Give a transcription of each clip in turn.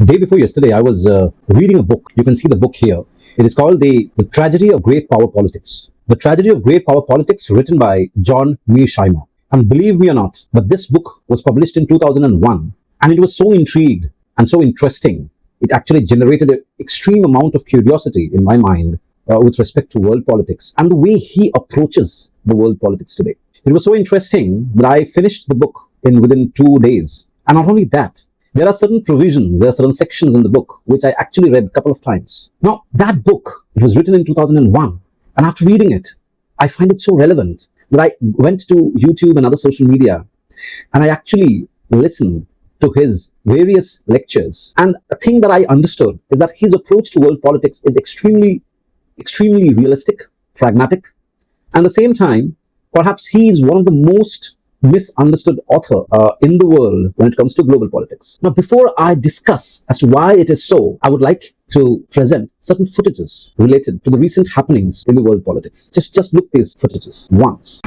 Day before yesterday, I was reading a book. You can see the book here. It is called The Tragedy of Great Power Politics. The Tragedy of Great Power Politics, written by John Mearsheimer. And believe me or not, but this book was published in 2001, and it was so intrigued and so interesting. It actually generated an extreme amount of curiosity in my mind with respect to world politics and the way he approaches the world politics today. It was so interesting that I finished the book within 2 days. And not only that, there are certain provisions, there are certain sections in the book which I actually read a couple of times. Now, that book, it was written in 2001, and after reading it, I find it so relevant that I went to YouTube and other social media, and I actually listened to his various lectures. And a thing that I understood is that his approach to world politics is extremely realistic, pragmatic, and at the same time, perhaps he is one of the most misunderstood author in the world when it comes to global politics. Now, before I discuss as to why it is so, I would like to present certain footages related to the recent happenings in the world politics. Just look these footages once.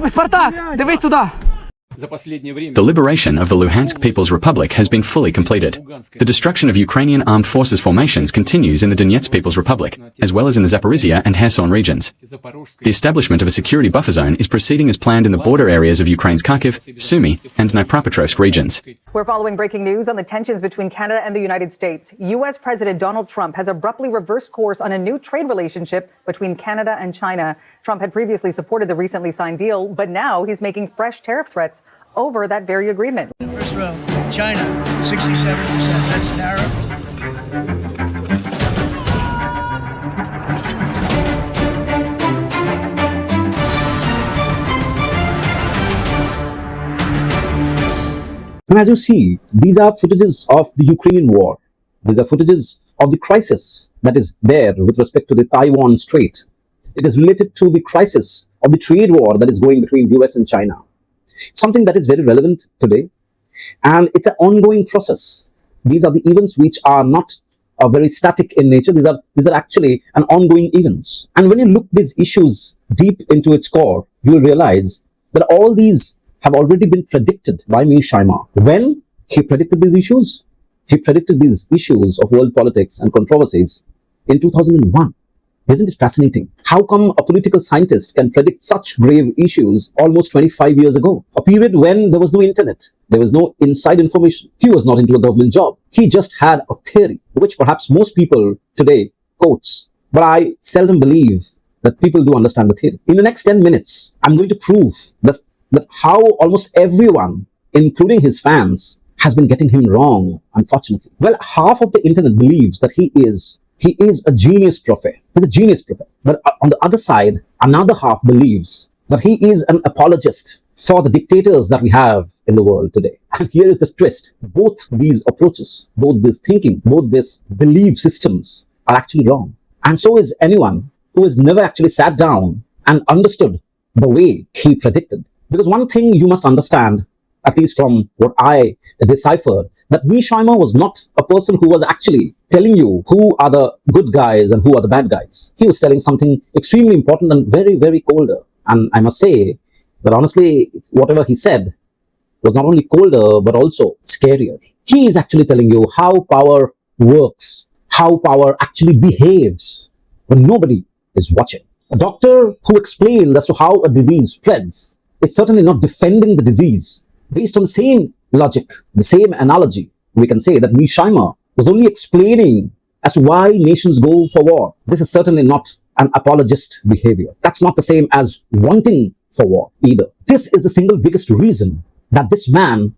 Спартак, дивись туди! The liberation of the Luhansk People's Republic has been fully completed. The destruction of Ukrainian armed forces formations continues in the Donetsk People's Republic, as well as in the Zaporizhia and Kherson regions. The establishment of a security buffer zone is proceeding as planned in the border areas of Ukraine's Kharkiv, Sumy, and Dnipropetrovsk regions. We're following breaking news on the tensions between Canada and the United States. U.S. President Donald Trump has abruptly reversed course on a new trade relationship between Canada and China. Trump had previously supported the recently signed deal, but now he's making fresh tariff threats over that very agreement. First row, China, 67%. That's tariff. And as you see, these are footages of the Ukrainian war. These are footages of the crisis that is there with respect to the Taiwan Strait. It is related to the crisis of the trade war that is going between US and China. Something that is very relevant today, and it's an ongoing process. These are the events which are not very static in nature. These are actually an ongoing events. And when you look these issues deep into its core, you will realize that all these have already been predicted by Mearsheimer. When he predicted these issues, he predicted these issues of world politics and controversies in 2001. Isn't it fascinating? How come a political scientist can predict such grave issues almost 25 years ago? A period when there was no internet, there was no inside information. He was not into a government job. He just had a theory, which perhaps most people today quotes. But I seldom believe that people do understand the theory. In the next 10 minutes, I'm going to prove that how almost everyone, including his fans, has been getting him wrong, unfortunately. Well, half of the internet believes that he is a genius prophet. He's a genius prophet. But on the other side, another half believes that he is an apologist for the dictators that we have in the world today. And here is the twist. Both these approaches, both this thinking, both these belief systems are actually wrong. And so is anyone who has never actually sat down and understood the way he predicted. Because one thing you must understand, at least from what I deciphered, that Mearsheimer was not a person who was actually telling you who are the good guys and who are the bad guys. He was telling something extremely important and very, very colder. And I must say that honestly, whatever he said was not only colder, but also scarier. He is actually telling you how power works, how power actually behaves when nobody is watching. A doctor who explains as to how a disease spreads is certainly not defending the disease. Based on the same logic, the same analogy, we can say that Mearsheimer was only explaining as to why nations go for war. This is certainly not an apologist behavior. That's not the same as wanting for war either. This is the single biggest reason that this man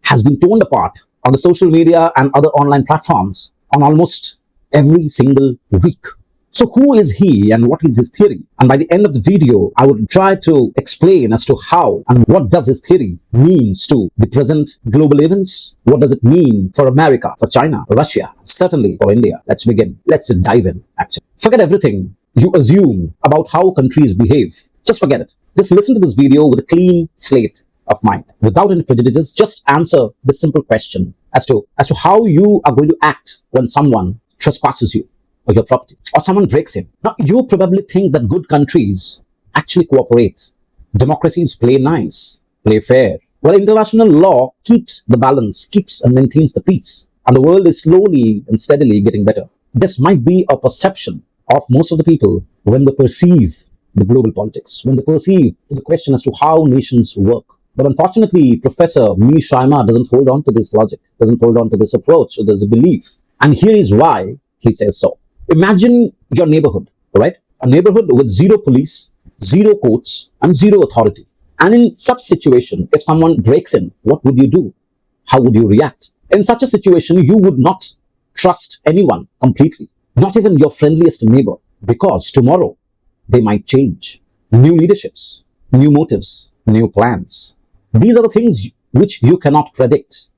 has been torn apart on the social media and other online platforms on almost every single week. So who is he and what is his theory? And by the end of the video, I would try to explain as to how and what does his theory means to the present global events. What does it mean for America, for China, for Russia, certainly for India? Let's begin. Let's dive in, actually. Forget everything you assume about how countries behave. Just forget it. Just listen to this video with a clean slate of mind. Without any prejudices, just answer this simple question as to how you are going to act when someone trespasses you. your property, or someone breaks in. Now, you probably think that good countries actually cooperate. Democracies play nice, play fair. Well, international law keeps the balance, keeps and maintains the peace. And the world is slowly and steadily getting better. This might be a perception of most of the people when they perceive the global politics, when they perceive the question as to how nations work. But unfortunately, Professor Mearsheimer doesn't hold on to this logic, doesn't hold on to this approach or this belief. And here is why he says so. Imagine your neighborhood, right? A neighborhood with zero police, zero courts, and zero authority. And in such situation, if someone breaks in, what would you do? How would you react? In such a situation, you would not trust anyone completely, not even your friendliest neighbor, because tomorrow they might change. New leaderships, new motives, new plans. These are the things which you cannot predict.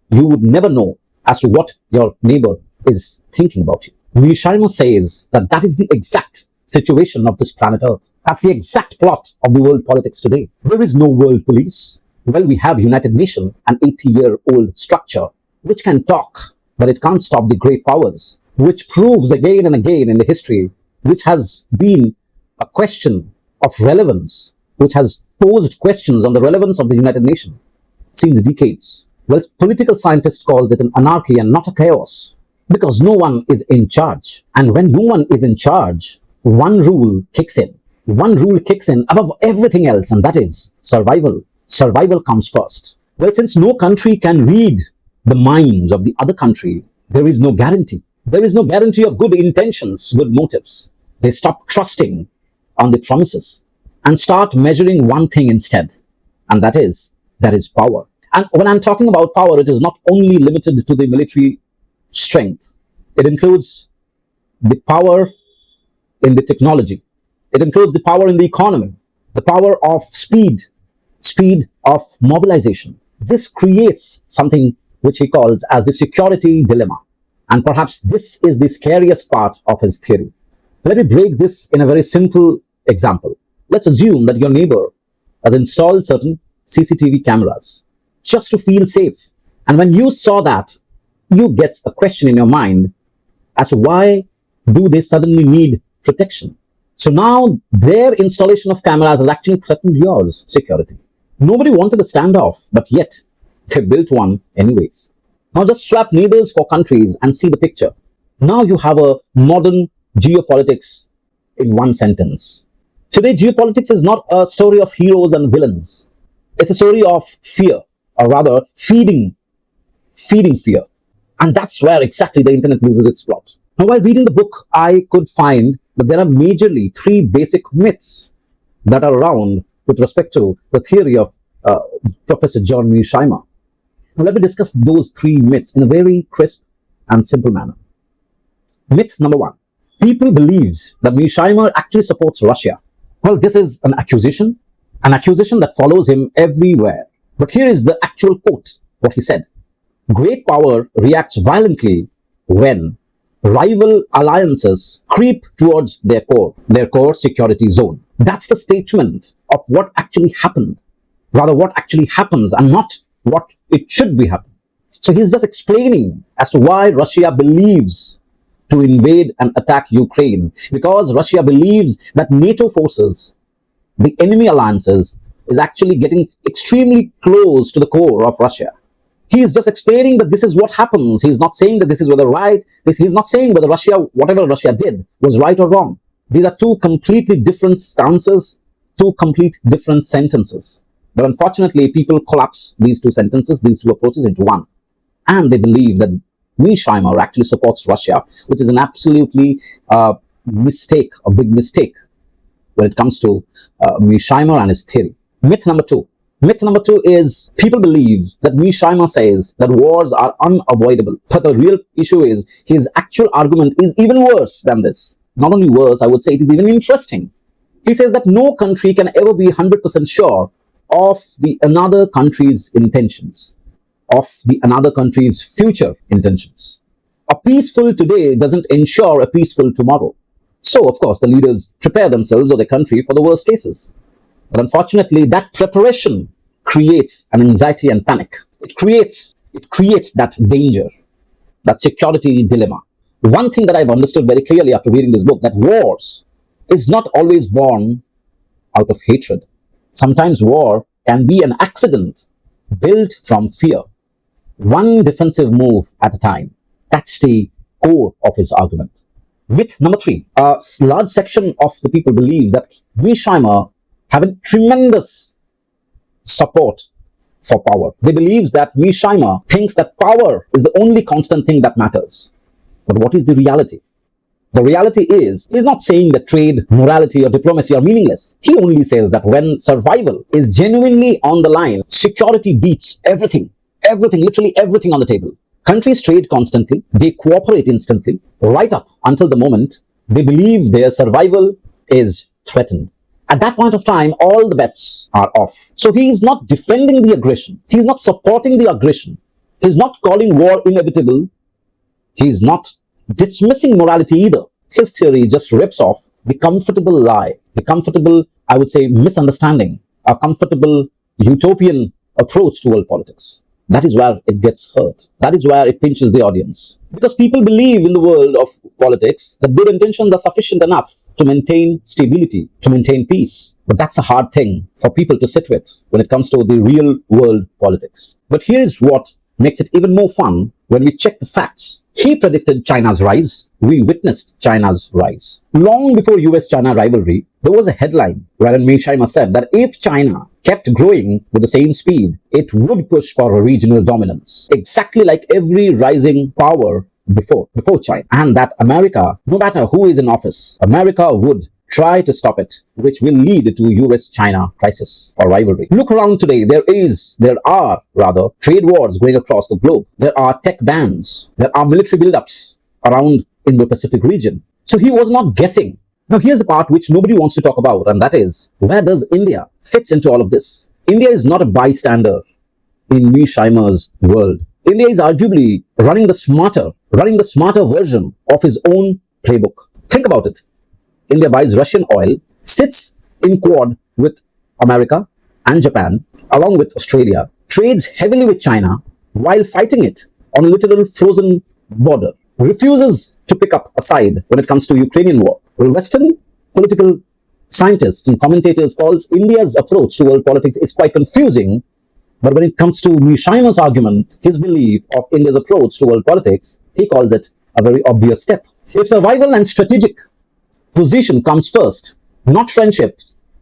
You would never know as to what your neighbor is thinking about you. Mearsheimer says that that is the exact situation of this planet Earth. That's the exact plot of the world politics today. There is no world police. Well, we have United Nations, an 80-year-old structure which can talk, but it can't stop the great powers, which proves again and again in the history, which has been a question of relevance, which has posed questions on the relevance of the United Nations since decades. Well, political scientists calls it an anarchy and not a chaos, because no one is in charge. And when no one is in charge, one rule kicks in. One rule kicks in above everything else, and that is survival. Survival comes first. Well, since no country can read the minds of the other country, there is no guarantee. There is no guarantee of good intentions, good motives. They stop trusting on the promises and start measuring one thing instead, and that is power. And when I'm talking about power, it is not only limited to the military strength. It includes the power in the technology. It includes the power in the economy, the power of speed of mobilization. This creates something which he calls as the security dilemma. And perhaps this is the scariest part of his theory. Let me break this in a very simple example. Let's assume that your neighbor has installed certain CCTV cameras just to feel safe. And when you saw that, you get a question in your mind as to why do they suddenly need protection? So now their installation of cameras has actually threatened yours security. Nobody wanted a standoff, but yet they built one anyways. Now just swap neighbors for countries and see the picture. Now you have a modern geopolitics in one sentence. Today, geopolitics is not a story of heroes and villains. It's a story of fear, or rather feeding fear. And that's where exactly the internet loses its plot. Now, while reading the book, I could find that there are majorly three basic myths that are around with respect to the theory of Professor John Mearsheimer. Now, let me discuss those three myths in a very crisp and simple manner. Myth number one. People believe that Mearsheimer actually supports Russia. Well, this is an accusation that follows him everywhere. But here is the actual quote, what he said. Great power reacts violently when rival alliances creep towards their core security zone. That's the statement of what actually happened. Rather, what actually happens and not what it should be happening. So he's just explaining as to why Russia believes to invade and attack Ukraine. Because Russia believes that NATO forces, the enemy alliances, is actually getting extremely close to the core of Russia. He is just explaining that this is what happens. He's not saying that this is whether right. He's not saying whether whatever Russia did was right or wrong. These are two completely different stances, two complete different sentences. But unfortunately, people collapse these two sentences, these two approaches into one. And they believe that Mearsheimer actually supports Russia, which is an absolutely mistake, a big mistake when it comes to Mearsheimer and his theory. Myth number two. Myth number two is people believe that Mearsheimer says that wars are unavoidable. But the real issue is his actual argument is even worse than this. Not only worse, I would say it is even interesting. He says that no country can ever be 100% sure of the another country's intentions, of the another country's future intentions. A peaceful today doesn't ensure a peaceful tomorrow. So, of course, the leaders prepare themselves or their country for the worst cases. But unfortunately, that preparation creates an anxiety and panic. It creates that danger, that security dilemma. one thing that I've understood very clearly after reading this book, that wars is not always born out of hatred. Sometimes war can be an accident built from fear. One defensive move at a time. That's the core of his argument. Myth number 3. A large section of the people believes that Mearsheimer having tremendous support for power. They believe that Mearsheimer thinks that power is the only constant thing that matters. But what is the reality? The reality is, he's not saying that trade, morality, or diplomacy are meaningless. He only says that when survival is genuinely on the line, security beats everything, literally everything on the table. Countries trade constantly, they cooperate instantly, right up until the moment they believe their survival is threatened. At that point of time, all the bets are off. So he is not defending the aggression. He is not supporting the aggression. He is not calling war inevitable. He is not dismissing morality either. His theory just rips off the comfortable lie, the comfortable, I would say, misunderstanding, a comfortable utopian approach to world politics. That is where it gets hurt. That is where it pinches the audience. Because people believe in the world of politics that good intentions are sufficient enough to maintain stability, to maintain peace. But that's a hard thing for people to sit with when it comes to the real world politics. But here's what makes it even more fun when we check the facts. He predicted China's rise. We witnessed China's rise. Long before US-China rivalry, there was a headline wherein Mearsheimer said that if China kept growing with the same speed, it would push for a regional dominance. Exactly like every rising power before China. And that America, no matter who is in office, America would try to stop it, which will lead to US-China crisis or rivalry. Look around today. There are trade wars going across the globe. There are tech bans. There are military buildups around Indo-Pacific region. So he was not guessing. Now here's the part which nobody wants to talk about, and that is, where does India fit into all of this? India is not a bystander in Mearsheimer's world. India is arguably running the smarter version of his own playbook. Think about it. India buys Russian oil, sits in quad with America and Japan, along with Australia, trades heavily with China while fighting it on a literal frozen border, refuses to pick up a side when it comes to Ukrainian war. Well, Western political scientists and commentators calls India's approach to world politics is quite confusing, but when it comes to Mearsheimer's argument, his belief of India's approach to world politics, he calls it a very obvious step. If survival and strategic position comes first, not friendship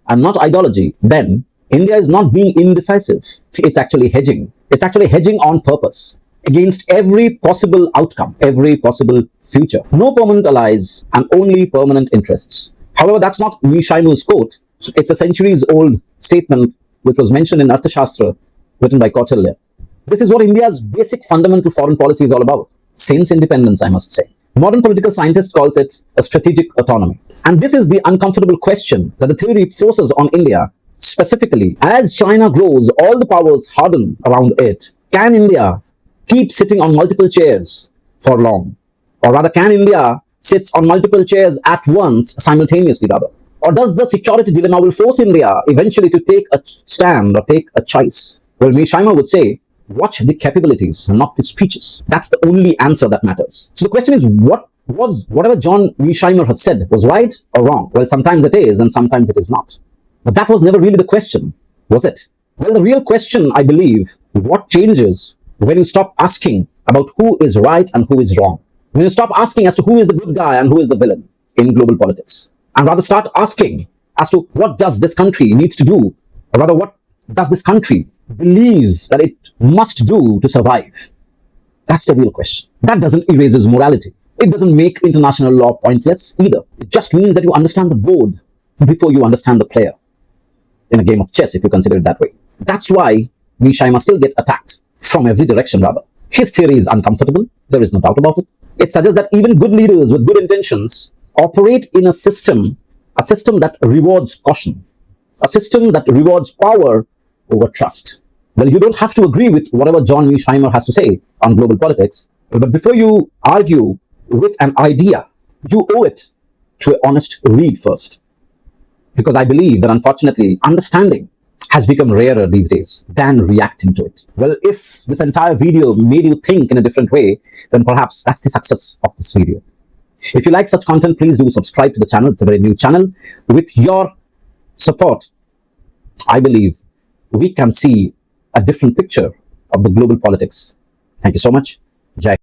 and not ideology, then India is not being indecisive. It's actually hedging. It's actually hedging on purpose against every possible outcome, every possible future. No permanent allies and only permanent interests. However, that's not Mearsheimer's quote. It's a centuries-old statement which was mentioned in Arthashastra, written by Kautilya. This is what India's basic fundamental foreign policy is all about. Since independence, I must say. Modern political scientist calls it a strategic autonomy. And this is the uncomfortable question that the theory forces on India. Specifically, as China grows, all the powers harden around it. Can India keep sitting on multiple chairs for long? Or rather, can India sit on multiple chairs at once, simultaneously rather? Or does the security dilemma will force India eventually to take a stand or take a choice? Well, Mearsheimer would say, watch the capabilities, not the speeches. That's the only answer that matters. So the question is, whatever John Mearsheimer had said was right or wrong? Well, sometimes it is and sometimes it is not. But that was never really the question, was it? Well, the real question, I believe, what changes when you stop asking about who is right and who is wrong? When you stop asking as to who is the good guy and who is the villain in global politics, and rather start asking as to what does this country needs to do, or rather what does this country believes that it must do to survive? That's the real question. That doesn't erase his morality. It doesn't make international law pointless either. It just means that you understand the board before you understand the player in a game of chess, if you consider it that way. That's why Mearsheimer still gets attacked from every direction, rather. His theory is uncomfortable. There is no doubt about it. It suggests that even good leaders with good intentions operate in a system that rewards caution, a system that rewards power over trust. Well, you don't have to agree with whatever John Mearsheimer has to say on global politics, but before you argue with an idea, you owe it to an honest read first. Because I believe that unfortunately, understanding has become rarer these days than reacting to it. Well, if this entire video made you think in a different way, then perhaps that's the success of this video. If you like such content, please do subscribe to the channel. It's a very new channel. With your support, I believe we can see a different picture of the global politics. Thank you so much. Jai.